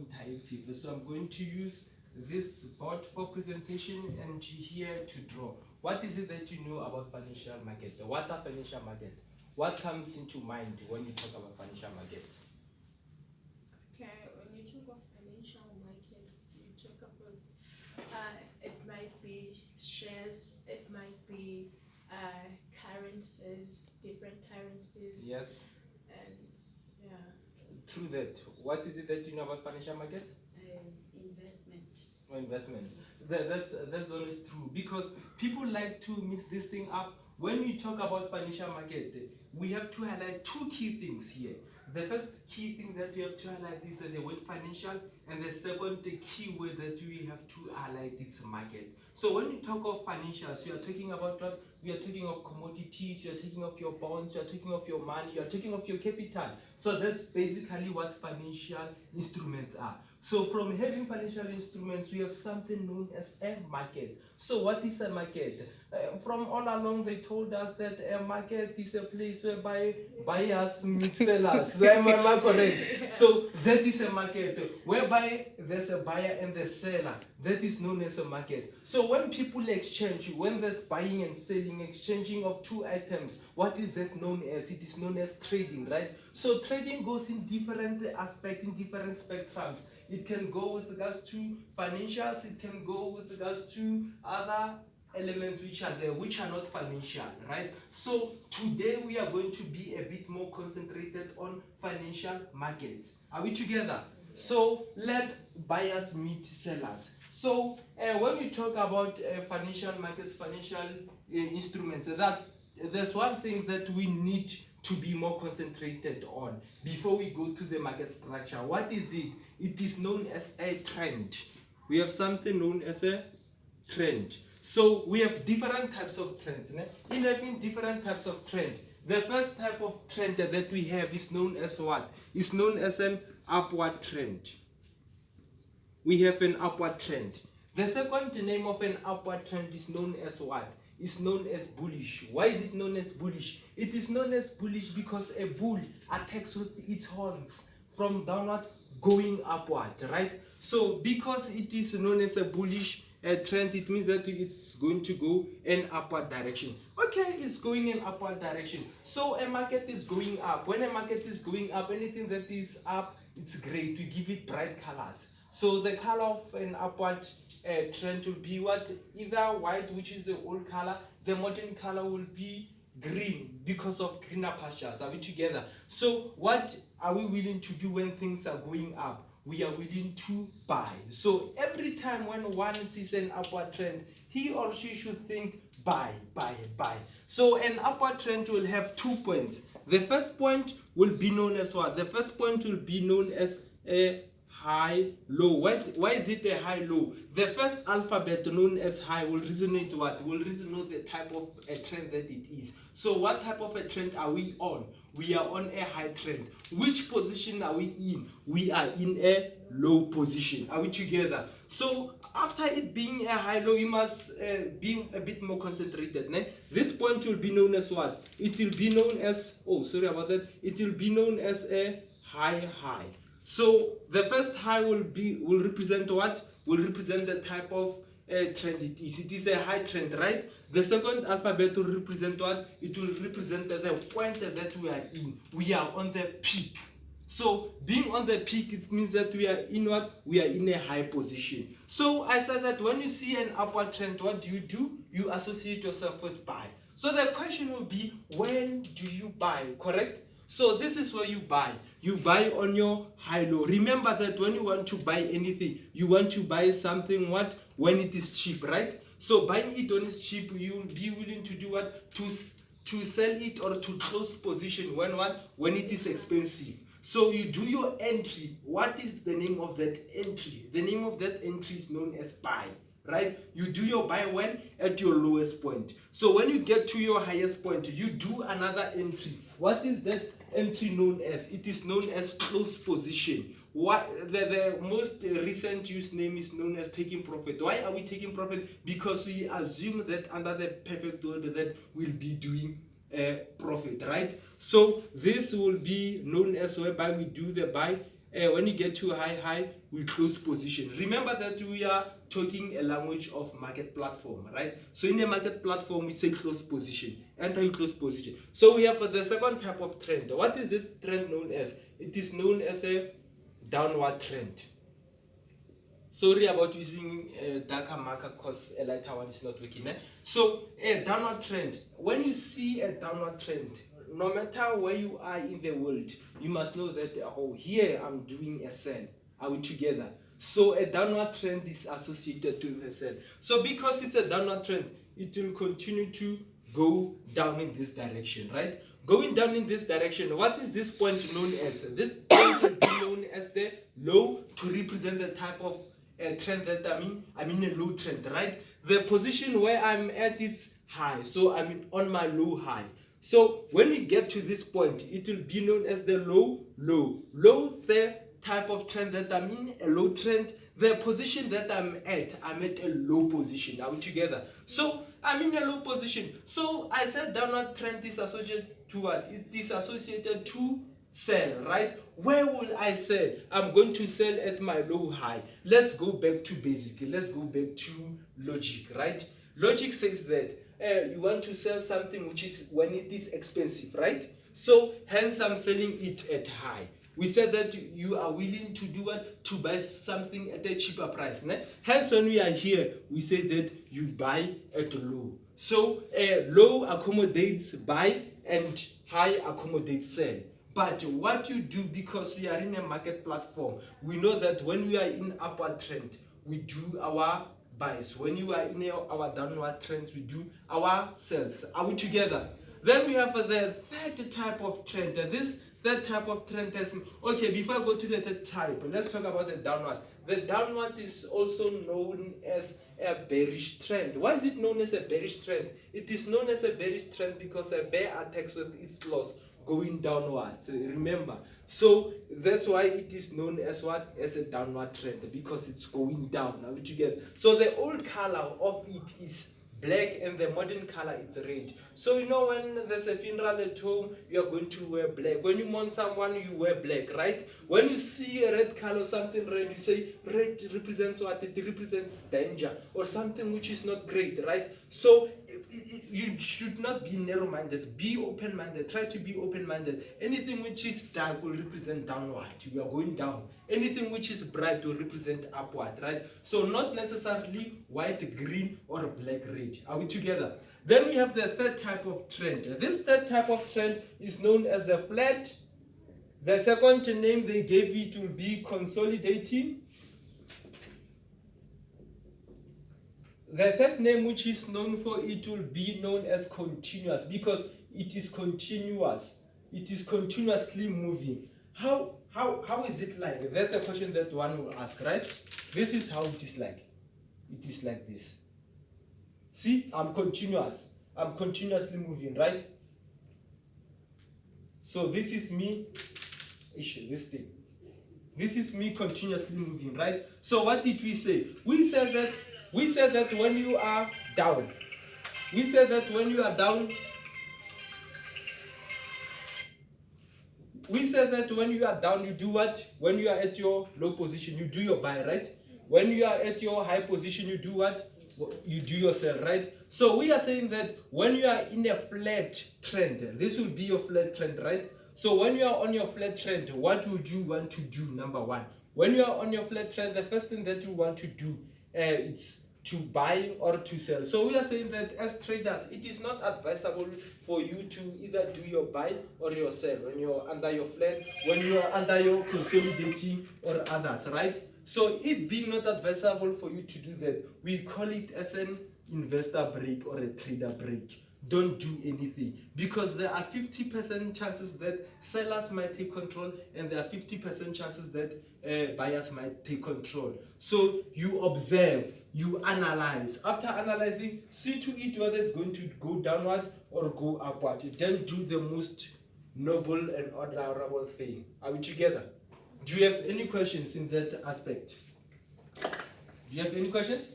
interactive. So I'm going to use this board for presentation and here to draw. What is it that you know about financial market? What are financial market? What comes into mind when you talk about financial markets? Okay, when you talk of financial markets, you talk about it might be shares, it might be currencies, different currencies. Yes. And yeah. Through that, what is it that you know about financial markets? Investment. Or investment. That's always true because people like to mix this thing up. When we talk about financial market, we have to highlight two key things here. The first key thing that we have to highlight is the word financial, and the second the key word that we have to highlight is market. So when you talk of financials, you are talking about what? We are talking of commodities, you are talking of your bonds, you are talking of your money, you are talking of your capital. So that's basically what financial instruments are. So from having financial instruments, we have something known as a market. So what is a market? From all along, they told us that a market is a place whereby buyers meet sellers. Am I correct? So that is a market whereby there's a buyer and the seller. That is known as a market. So when people exchange, when there's buying and selling, exchanging of two items, what is that known as? It is known as trading, right? So trading goes in different aspects, in different spectrums. It can go with regards to financials, it can go with regards to other elements which are there, which are not financial, right? So today we are going to be a bit more concentrated on financial markets. Are we together? So let buyers meet sellers. So when we talk about financial markets, financial instruments, that there's one thing that we need to be more concentrated on before we go to the market structure. What is it? It is known as a trend. We have something known as a trend. So we have different types of trends. In having different types of trend, the first type of trend that we have is known as what? It's known as an upward trend. We have an upward trend. The second name of an upward trend is known as what? It's known as bullish. Why is it known as bullish? It is known as bullish because a bull attacks with its horns from downward going upward, right? So because it is known as a bullish trend, it means that it's going to go in upward direction. Okay, it's going in upward direction. So a market is going up. When a market is going up, anything that is up, it's great. We give it bright colors. So the color of an upward trend will be what? Either white, which is the old color. The modern color will be green because of greener pastures. Are we together? So what are we willing to do when things are going up? We are willing to buy. So every time when one sees an upward trend, he or she should think buy, buy, buy. So an upward trend will have 2 points. The first point will be known as what? The first point will be known as a high, low. Why is it a high, low? The first alphabet known as high will resonate what? Will resonate the type of a trend that it is. So what type of a trend are we on? We are on a high trend. Which position are we in? We are in a low position. Are we together? So after it being a high, low, you must be a bit more concentrated. Né? This point will be known as what? It will be known as, oh, sorry about that. It will be known as a high, high. So the first high will represent what? Will represent the type of trend it is. It is a high trend, right? The second alphabet will represent what? It will represent the point that we are in. We are on the peak. So being on the peak, it means that we are in what? We are in a high position. So I said that when you see an upward trend, what do? You associate yourself with buy. So the question will be, when do you buy, correct? So this is where you buy. You buy on your high-low. Remember that when you want to buy anything, you want to buy something what? When it is cheap, right? So buying it when it's cheap, you will be willing to do what? To sell it or to close position when what? When it is expensive. So you do your entry. What is the name of that entry? The name of that entry is known as buy. Right? You do your buy when? At your lowest point. So when you get to your highest point, you do another entry. What is that entry known as? It is known as close position. What the most recent use name is known as taking profit. Why are we taking profit? Because we assume that under the perfect world that we'll be doing profit, right? So this will be known as whereby we do the buy when you get to high, we close position. Remember that we are talking a language of market platform, right? So in a market platform, we say close position, enter in close position. So we have the second type of trend. What is it trend known as? It is known as a downward trend. Sorry about using a darker marker because a lighter one is not working. So a downward trend, when you see a downward trend, no matter where you are in the world, you must know that, oh, here I'm doing a sell. Are we together? So a downward trend is associated to the sell. So because it's a downward trend, it will continue to go down in this direction, right? Going down in this direction, what is this point known as? This point will be known as the low to represent the type of trend that I mean a low trend, right? The position where I'm at is high, so I'm on my low high. So when we get to this point, it will be known as the low. The type of trend that I'm in, a low trend. The position that I'm at a low position. Are we together? So I'm in a low position. So I said downward trend is associated to what? It is associated to sell, right? Where will I sell? I'm going to sell at my low high. Let's go back to basic. Let's go back to logic, right? Logic says that you want to sell something which is when it is expensive, right? So hence I'm selling it at high. We said that you are willing to do what? To buy something at a cheaper price. Ne? Hence when we are here, we say that you buy at low. So low accommodates buy and high accommodates sell. But what you do, because we are in a market platform, we know that when we are in upward trend, we do our buys. When you are in our downward trends, we do our sells. Are we together? Then we have the third type of trend. This third type of trend has, okay, before I go to the third type, let's talk about the downward. The downward is also known as a bearish trend. Why is it known as a bearish trend? It is known as a bearish trend because a bear attacks with its claws going downwards, remember. So that's why it is known as what? As a downward trend, because it's going down. Now you get. So the old color of it is black and the modern color is red. So you know when there's a funeral at home, you are going to wear black. When you mourn someone, you wear black, right? When you see a red color, something red, you say red represents what? It represents danger or something which is not great, right? So you should not be narrow-minded, be open-minded, try to be open-minded. Anything which is dark will represent downward, we are going down. Anything which is bright will represent upward, right? So not necessarily white, green, or black, red. Are we together? Then we have the third type of trend. This third type of trend is known as the flat. The second name they gave it will be consolidating. The third name which is known for it will be known as continuous, because it is continuous. It is continuously moving. How is it like? That's a question that one will ask, right? This is how it is like. It is like this. See, I'm continuous. I'm continuously moving, right? So this is me. This thing. This is me continuously moving, right? So what did we say? We said that when you are down, we said that when you are down, we said that when you are down, you do what? When you are at your low position, you do your buy, right? When you are at your high position, you do what? You do your sell, right? So we are saying that when you are in a flat trend, this will be your flat trend, right? So when you are on your flat trend, what would you want to do? Number one, when you are on your flat trend, the first thing that you want to do, it's to buy or to sell. So we are saying that as traders, it is not advisable for you to either do your buy or your sell when you're under your flat, when you are under your consolidating or others, right? So it being not advisable for you to do that, we call it as an investor break or a trader break. Don't do anything, because there are 50% chances that sellers might take control and there are 50% chances that buyers might take control. So you observe, you analyze. After analyzing, see to it whether it's going to go downward or go upward. Then do the most noble and honorable thing. Are we together? Do you have any questions in that aspect? Do you have any questions?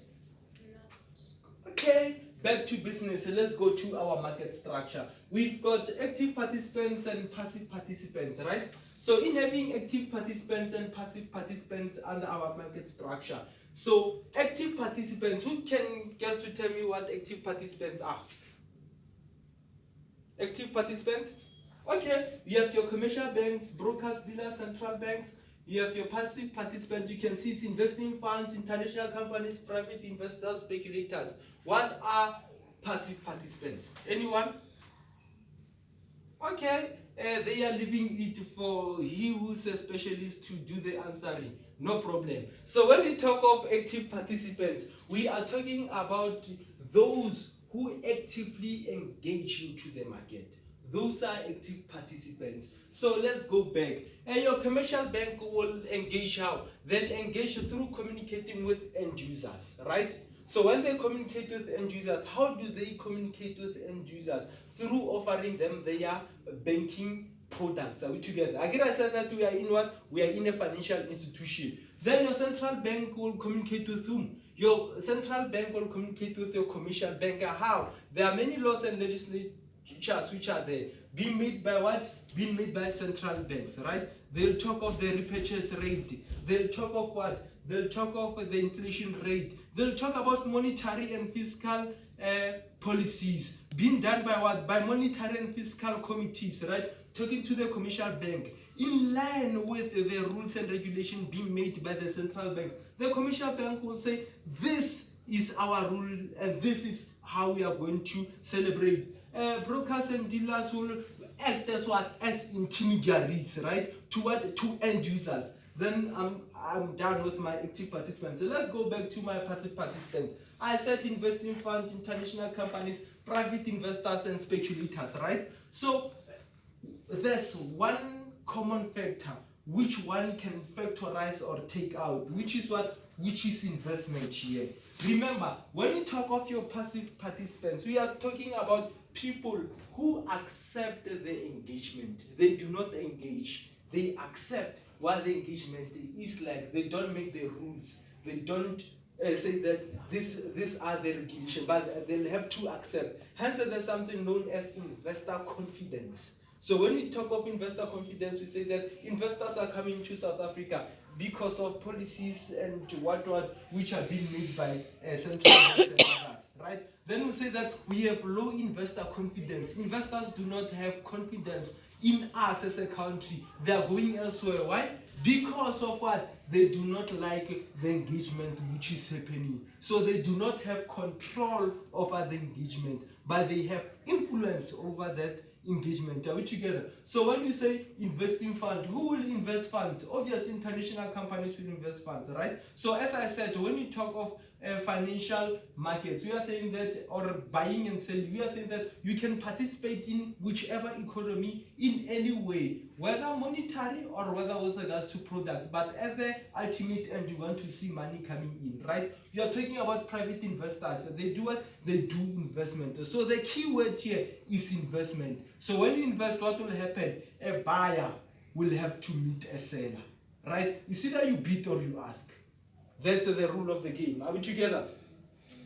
No. Okay. Back to business, let's go to our market structure. We've got active participants and passive participants, right? So in having active participants and passive participants under our market structure. So active participants, who can guess to tell me what active participants are? Active participants? Okay, you have your commercial banks, brokers, dealers, central banks. You have your passive participants. You can see it's investing funds, international companies, private investors, speculators. What are passive participants? Anyone? Okay, they are leaving it for he who's a specialist to do the answering. No problem. So when we talk of active participants, we are talking about those who actively engage into the market. Those are active participants. So let's go back. Your commercial bank will engage how? They'll engage through communicating with end users, right? So when they communicate with end users, how do they communicate with end users? Through offering them their banking products. Are we together? Again, I said that we are in what? We are in a financial institution. Then your central bank will communicate with whom? Your central bank will communicate with your commercial banker. How? There are many laws and legislation which are there, being made by what? Being made by central banks, right? They'll talk of the repurchase rate. They'll talk of what? They'll talk of the inflation rate. They'll talk about monetary and fiscal policies being done by what? By monetary and fiscal committees, right? Talking to the commercial bank in line with the rules and regulations being made by the central bank. The commercial bank will say, this is our rule and this is how we are going to celebrate. Brokers and dealers will act as what? As intermediaries, right? To what? To end users. Then I'm done with my active participants. So let's go back to my passive participants. I said investing funds, international companies, private investors, and speculators, right? So there's one common factor which one can factorize or take out, which is what? Which is investment here. Remember, when we talk of your passive participants, we are talking about people who accept the engagement. They do not engage. They accept what the engagement is like. They don't make the rules. They don't say that these are the regulations, but they'll have to accept. Hence, there's something known as investor confidence. So when we talk of investor confidence, we say that investors are coming to South Africa because of policies and what which are being made by central banks and others, right? Then we say that we have low investor confidence. Investors do not have confidence in us as a country. They are going elsewhere. Why? Because of what? They do not like the engagement which is happening. So they do not have control over the engagement, but they have influence over that engagement. Are we together? So when we say investing fund, who will invest funds? Obviously, international companies will invest funds, right? So as I said, when we talk of financial markets, we are saying that, or buying and selling, we are saying that you can participate in whichever economy in any way, whether monetary or whether with regards to product, but at the ultimate end you want to see money coming in, right? We are talking about private investors. They do what? They do investment. So the key word here is investment. So when you invest, what will happen? A buyer will have to meet a seller, right? It's either you bid or you ask. That's the rule of the game. Are we together?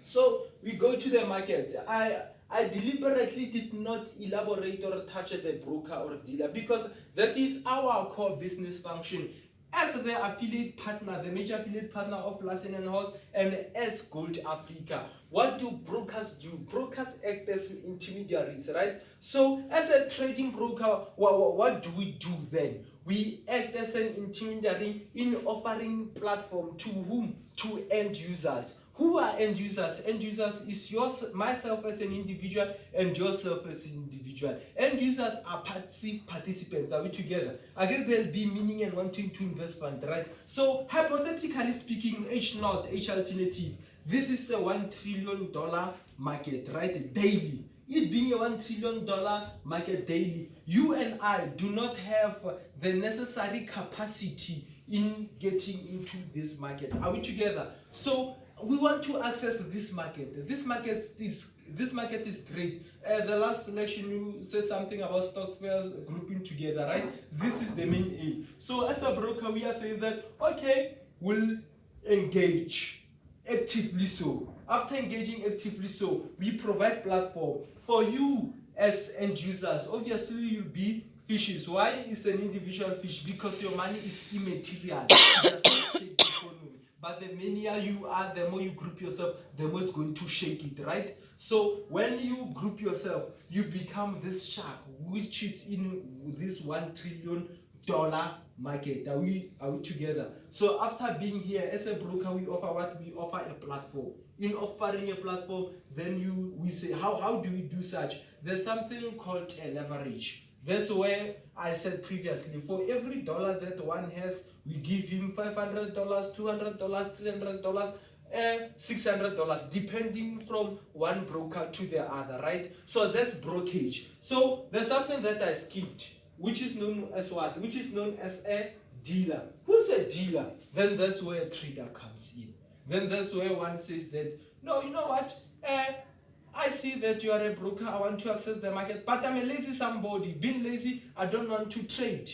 So we go to the market. I deliberately did not elaborate or touch the broker or dealer because that is our core business function. As the affiliate partner, the major affiliate partner of Larsen & Horst and as Gold Africa, what do brokers do? Brokers act as intermediaries, right? So as a trading broker, what do we do then? We act as an intermediary in offering platform to whom? To end users. Who are end users? End users is myself as an individual and yourself as an individual. End users are passive participants. Are we together? Again, there'll be meaning and wanting to invest fund, right? So hypothetically speaking, H0, H alternative, this is a $1 trillion market, right? Daily. It being a $1 trillion market daily, you and I do not have the necessary capacity in getting into this market. Are we together? So we want to access this market. This market is great. The last selection you said something about stock fairs grouping together, right? This is the main aim. So as a broker, we are saying that okay, we'll engage actively. So after engaging actively, so we provide platform for you as end users. Obviously, you'll be fishes. Why is an individual fish? Because your money is immaterial. It does not shake the economy. But the many you are, the more you group yourself, the more it's going to shake it, right? So when you group yourself, you become this shark, which is in this $1 trillion market. Are we together? So after being here as a broker, we offer what? We offer a platform. In offering a platform, then we say how do we do such? There's something called a leverage. That's where I said previously, for every dollar that one has, we give him $500, $200, $300, $600, depending from one broker to the other, right? So that's brokerage. So there's something that I skipped, which is known as what? Which is known as a dealer. Who's a dealer? Then that's where a trader comes in. Then that's where one says that, no, you know what? I see that you are a broker, I want to access the market, but I'm a lazy somebody. Being lazy, I don't want to trade.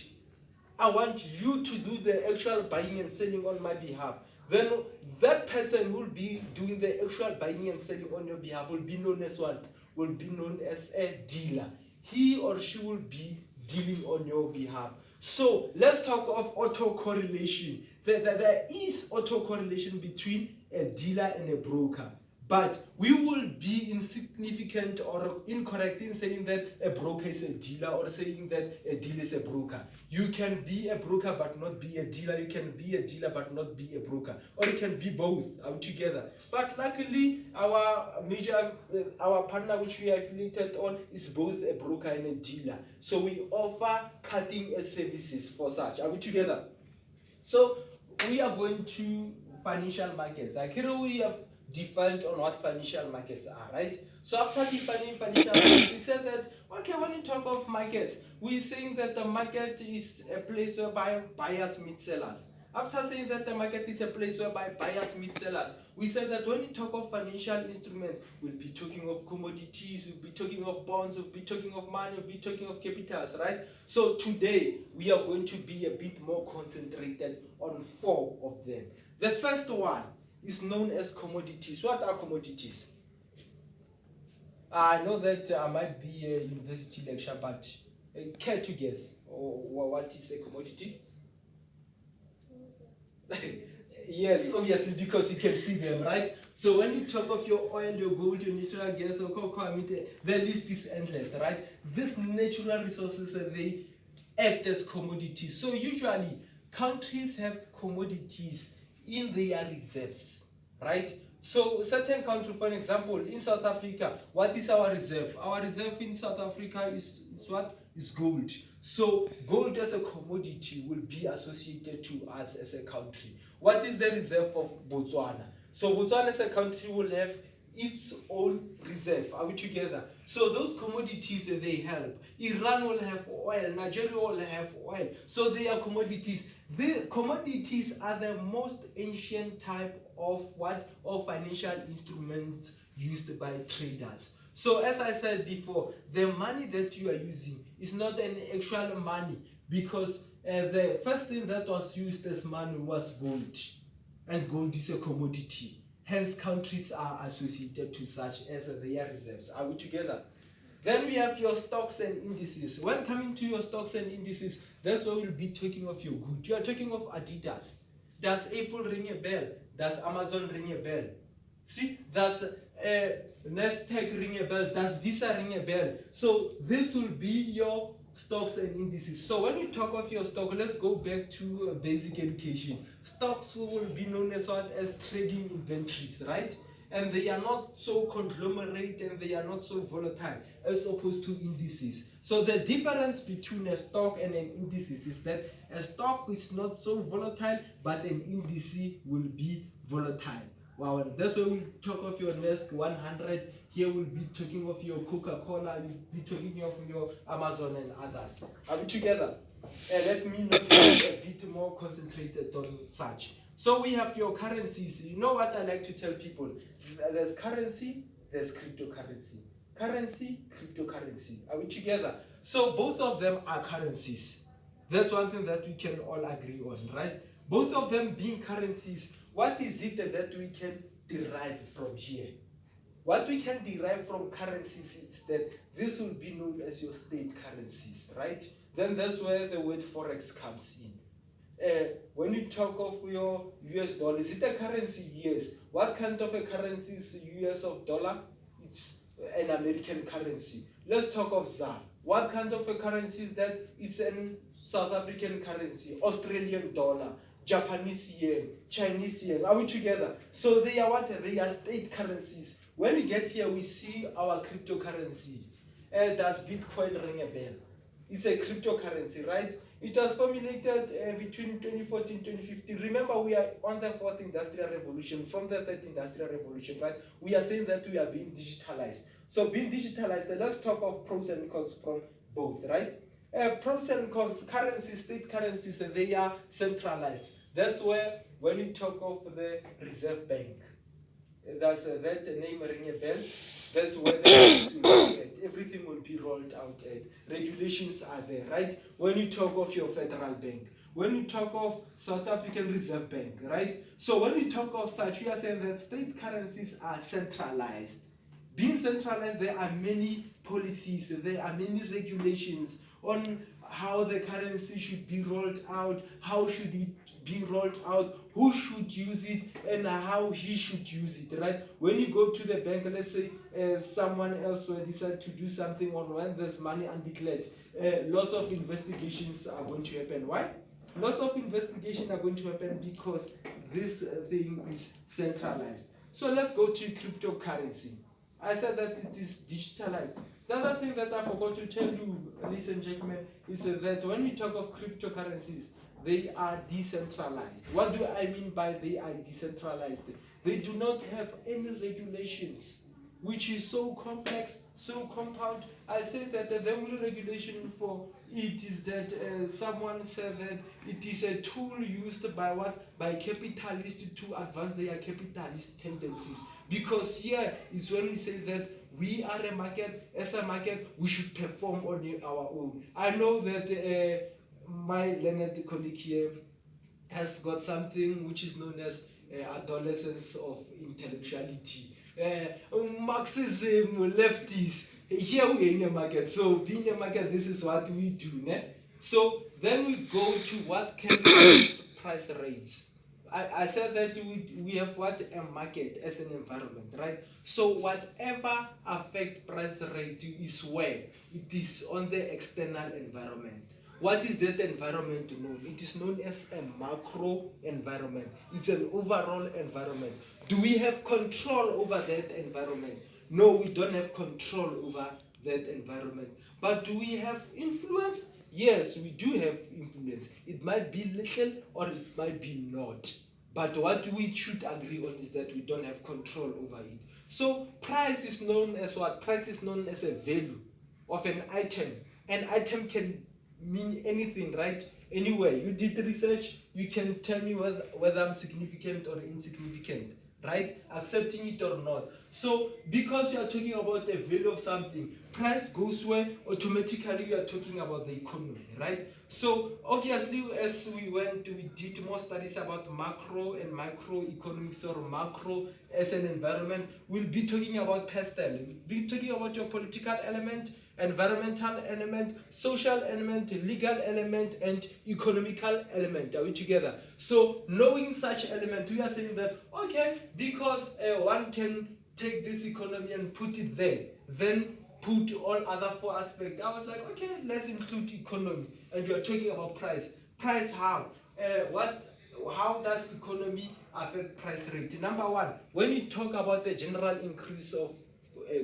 I want you to do the actual buying and selling on my behalf. Then that person who will be doing the actual buying and selling on your behalf will be known as what? Will be known as a dealer. He or she will be dealing on your behalf. So let's talk of autocorrelation. There is autocorrelation between a dealer and a broker. But we will be insignificant or incorrect in saying that a broker is a dealer or saying that a dealer is a broker. You can be a broker but not be a dealer. You can be a dealer but not be a broker. Or you can be both out together. But luckily, our partner which we are affiliated on is both a broker and a dealer. So we offer cutting edge services for such. Are we together? So we are going to financial markets. Like here we have defined on what financial markets are, right? So after defining financial markets, we said that, okay, when you talk of markets, we're saying that the market is a place whereby buyers meet sellers. After saying that the market is a place whereby buyers meet sellers, we said that when you talk of financial instruments, we'll be talking of commodities, we'll be talking of bonds, we'll be talking of money, we'll be talking of capitals, right? So today, we are going to be a bit more concentrated on 4 of them. The first one is known as commodities. What are commodities? I know that I might be a university lecture, but care to guess what is a commodity? Yes, obviously, because you can see them, right? So when you talk of your oil, your gold, your natural gas, or cocoa, the list is endless, right? These natural resources, they act as commodities. So usually, countries have commodities in their reserves, right? So certain country, for example, in South Africa, what is our reserve? Our reserve in South Africa is what? Is gold. So gold as a commodity will be associated to us as a country. What is the reserve of Botswana? So Botswana as a country will have its own reserve. Are we together? So those commodities that they help. Iran will have oil, Nigeria will have oil. So they are commodities. The commodities are the most ancient type of what? Of financial instruments used by traders. So as I said before, the money that you are using is not an actual money, because the first thing that was used as money was gold. And gold is a commodity. Hence, countries are associated to such as their reserves. Are we together? Then we have your stocks and indices. When coming to your stocks and indices, that's where we'll be talking of your good. You are talking of Adidas. Does Apple ring a bell? Does Amazon ring a bell? See, does Nasdaq ring a bell? Does Visa ring a bell? So this will be your stocks and indices. So when you talk of your stock, let's go back to basic education. Stocks will be known as what? As trading inventories, right? And they are not so conglomerate and they are not so volatile as opposed to indices. So the difference between a stock and an indices is that a stock is not so volatile, but an indice will be volatile. Wow, that's why we talk of your NESC 100. Here we'll be talking of your Coca-Cola, we'll be talking of your Amazon and others. Are we together? Let me not be a bit more concentrated on such. So we have your currencies. You know what I like to tell people? There's currency, there's cryptocurrency. Currency, cryptocurrency. Are we together? So both of them are currencies. That's one thing that we can all agree on, right? Both of them being currencies. What is it that we can derive from here? What we can derive from currencies is that this will be known as your state currencies, right? then that's where the word forex comes in. When you talk of your US dollar, is it a currency? Yes. What kind of a currency is US of dollar? It's an American currency. Let's talk of ZAR. What kind of a currency is that? It's an South African currency, Australian dollar, Japanese yen, Chinese yen. Are we together? So they are what? They are state currencies. When we get here, we see our cryptocurrencies. Does Bitcoin ring a bell? It's a cryptocurrency, right? It was formulated between 2014 and 2015. Remember, we are on the fourth industrial revolution, from the third industrial revolution, right? We are saying that we are being digitalized. So being digitalized, let's talk of pros and cons from both, right? Pros and cons, currencies, state currencies, they are centralized. That's where, when you talk of the Reserve Bank, does that name ring a bell? That's where everything will be rolled out. Regulations are there, right? When you talk of your federal bank, when you talk of South African Reserve Bank, right? So when we talk of such, we are saying that state currencies are centralized. Being centralized, there are many policies, there are many regulations on how the currency should be rolled out, how should it be rolled out, who should use it, and how he should use it, right? When you go to the bank, let's say someone else will decide to do something on when there's money undeclared, lots of investigations are going to happen. Why? Lots of investigations are going to happen because this thing is centralized. So let's go to cryptocurrency. I said that it is digitalized. The other thing that I forgot to tell you, ladies and gentlemen, is that when we talk of cryptocurrencies, they are decentralized. What do I mean by they are decentralized? They do not have any regulations, which is so complex, so compound. I say that the only regulation for it is that someone said that it is a tool used by what? By capitalists to advance their capitalist tendencies. Because here is when we say that we are a market, as a market, we should perform on our own. I know that my learned colleague here has got something which is known as adolescence of intellectuality. Marxism, lefties, here we are in a market. So being a market, this is what we do. Ne? So then we go to what can be price rates. I said that we have what? A market as an environment, right? So whatever affect price rate is where? It is on the external environment. What is that environment known? It is known as a macro environment. It's an overall environment. Do we have control over that environment? No, we don't have control over that environment. But do we have influence? Yes, we do have influence. It might be little or it might be not. But what we should agree on is that we don't have control over it. So price is known as what? Price is known as a value of an item. An item can mean anything, right? Anyway, you did research, you can tell me whether I'm significant or insignificant, right? Accepting it or not. So because you are talking about the value of something, price goes where automatically you are talking about the economy, right? So obviously, as we did more studies about macro and microeconomics, or macro as an environment. We'll be talking about pastel. We'll be talking about your political element, environmental element, social element, legal element, and economical element. Are we together? So knowing such element, we are saying that, okay, because one can take this economy and put it there, then put all other four aspects. I was like, okay, let's include economy. And you're talking about price. Price how? How does economy affect price rate? Number one, when you talk about the general increase of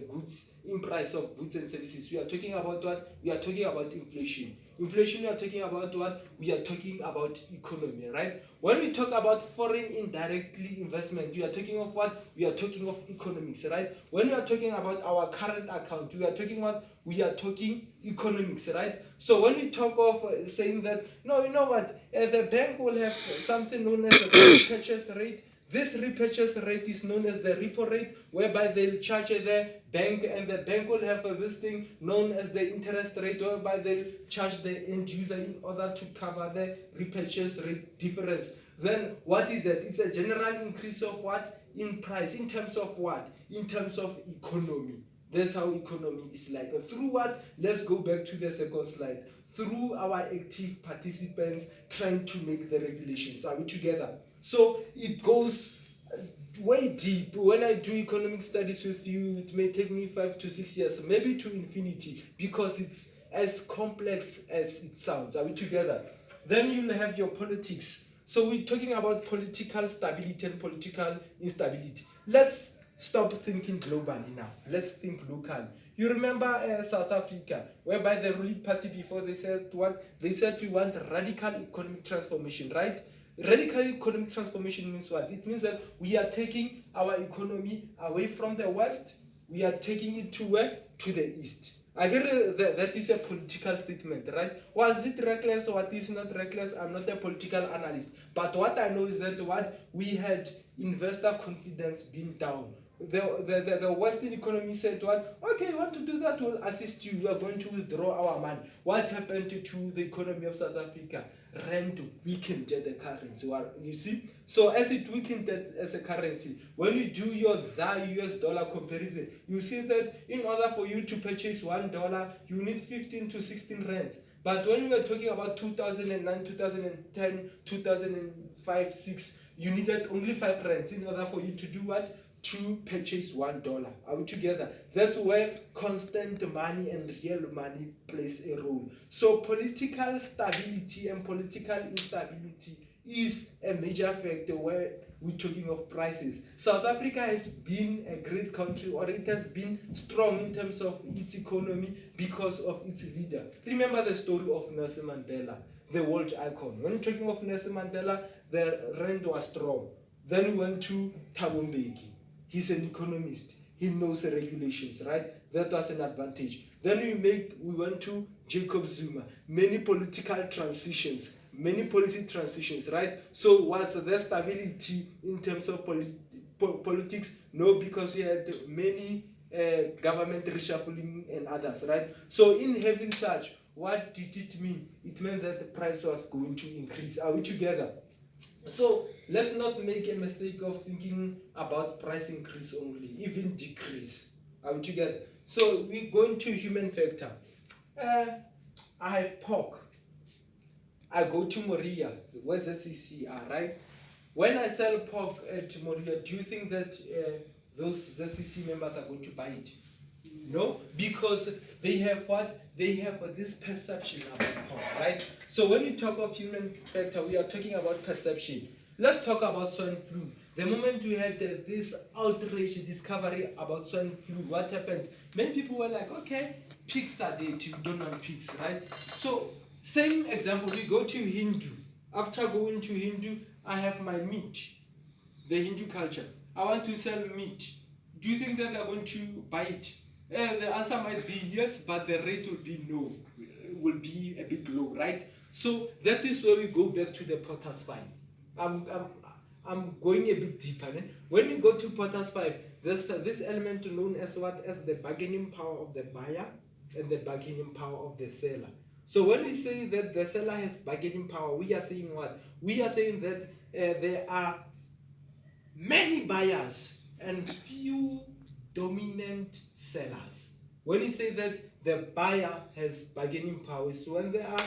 goods, in price of goods and services, we are talking about what? We are talking about inflation. Inflation, we are talking about what? We are talking about economy, right? When we talk about foreign indirectly investment, we are talking of what? We are talking of economics, right? When we are talking about our current account, we are talking what? We are talking economics, right? So when we talk of saying that, no, you know what? The bank will have something known as a repurchase rate. This repurchase rate is known as the repo rate, whereby they'll charge the bank, and the bank will have this thing known as the interest rate, whereby they'll charge the end user in order to cover the repurchase rate difference. Then what is that? It's a general increase of what? In price. In terms of what? In terms of economy. That's how economy is like. Through what? Let's go back to the second slide. through our active participants trying to make the regulations. Are we together? So it goes way deep. When I do economic studies with you, it may take me 5 to 6 years, maybe to infinity, because it's as complex as it sounds. Are we together? Then you'll have your politics. So we're talking about political stability and political instability. Let's stop thinking globally now. Let's think local. You remember South Africa, whereby the ruling party before they said what? They said we want radical economic transformation, right? Radical economic transformation means what? It means that we are taking our economy away from the West, we are taking it to where? To the East. I get that is a political statement, right? Was it reckless or what is not reckless? I'm not a political analyst. But what I know is that what we had investor confidence being down. The Western economy said what? Okay, you want to do that, we'll assist you. We are going to withdraw our money. What happened to the economy of South Africa? Rand weakened the currency. You see? So as it weakened as a currency, when you do your ZAR US dollar comparison, you see that in order for you to purchase $1, you need 15 to 16 rands. But when we are talking about 2009, 2010, 2005, 6, you needed only 5 rands in order for you to do what? To purchase $1. Are we together? That's where constant money and real money plays a role. So political stability and political instability is a major factor where we're talking of prices. South Africa has been a great country, or it has been strong in terms of its economy because of its leader. Remember the story of Nelson Mandela, the world icon. When talking of Nelson Mandela, the rand was strong. Then we went to Thabo Mbeki. He's an economist. He knows the regulations, right? That was an advantage. Then we went to Jacob Zuma. Many political transitions, many policy transitions, right? So was there stability in terms of politics? No, because we had many government reshuffling and others, right? So in having such, what did it mean? It meant that the price was going to increase. Are we together? So let's not make a mistake of thinking about price increase only, even decrease. Are we together? So we go into human factor. I have pork. I go to Moria, where's ZCC, right? When I sell pork at Moria, do you think that those ZCC members are going to buy it? No, because they have what? They have this perception about pork, right? So when we talk of human factor, we are talking about perception. Let's talk about swine flu. The moment we had this outrage discovery about swine flu, what happened? Many people were like, okay, pigs are dead, you don't want pigs, right? So same example, we go to Hindu. After going to Hindu, I have my meat, the Hindu culture. I want to sell meat. Do you think that they're going to buy it? The answer might be yes, but the rate will be no, will be a bit low, right? So that is where we go back to the Potter's 5. I'm going a bit deeper. When we go to Potter's 5, there's this element known as what? As the bargaining power of the buyer and the bargaining power of the seller. So when we say that the seller has bargaining power, we are saying what? We are saying that there are many buyers and few dominant sellers. When you say that the buyer has bargaining power, is when there are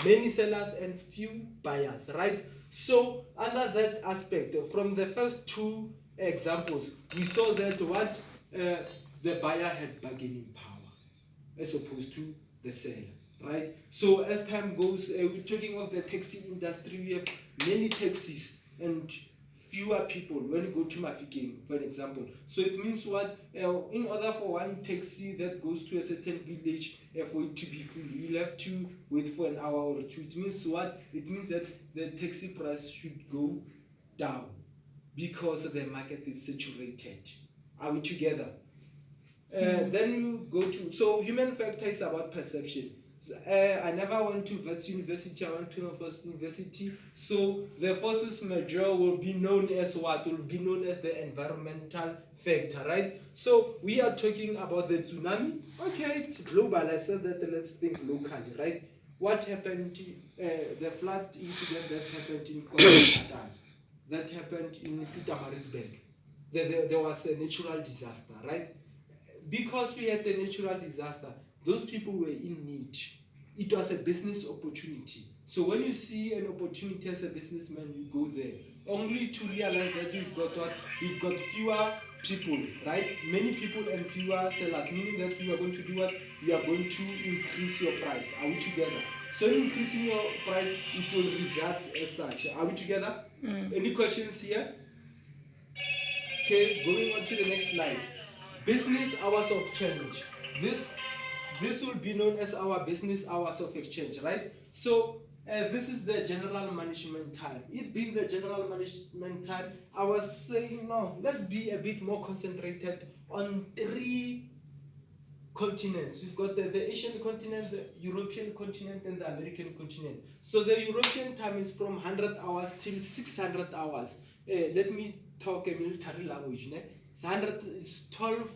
many sellers and few buyers, right? So under that aspect, from the first two examples, we saw that what the buyer had bargaining power as opposed to the seller, right? So as time goes, we're talking of the taxi industry. We have many taxis and fewer people when you go to Mafikeng, for example. So it means what? In order for one taxi that goes to a certain village, for it to be full, you'll have to wait for an hour or two. It means what? It means that the taxi price should go down because the market is saturated. Are we together? Then you go to, so human factor is about perception. I never went to Wits University, I went to Northwest University. So the forces majeure will be known as what? Will be known as the environmental factor, right? So we are talking about the tsunami. Okay, it's global. I said that let's think locally, right? What happened, the flood incident that happened in KwaZulu-Natal, that happened in Pietermaritzburg. There was a natural disaster, right? Because we had the natural disaster, those people were in need. it was a business opportunity. So when you see an opportunity as a businessman, you go there. Only to realize that you've got what? You've got fewer people, right? Many people and fewer sellers, meaning that you are going to do what? You are going to increase your price. Are we together? So in increasing your price, it will result as such. Are we together? Any questions here? Okay, going on to the next slide. Business hours of change. This will be known as our business hours of exchange, right? So this is the general management time. It being the general management time, I was saying no, let's be a bit more concentrated on 3 continents. We've got the Asian continent, the European continent, and the American continent. So the European time is from 100 hours till 600 hours. Let me talk a military language. It's 100 is 12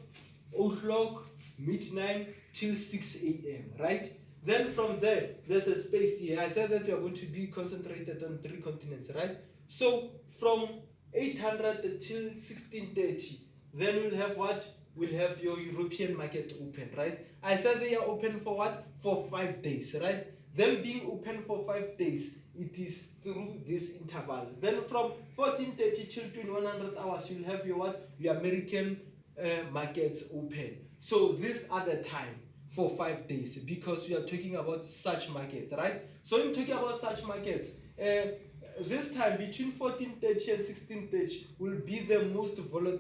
o'clock midnight till 6 a.m. Right? Then from there, there's a space here. I said that we are going to be concentrated on 3 continents, right? So from 800 till 1630, then we'll have what? We'll have your European market open, right? I said they are open for what? For 5 days, right? Them being open for 5 days, it is through this interval. Then from 1430 till 2100 hours, you'll have your what? Your American markets open. So these are the time for 5 days because we are talking about such markets, right? So in talking about such markets, this time between 1430 and 1630 will be the most volatile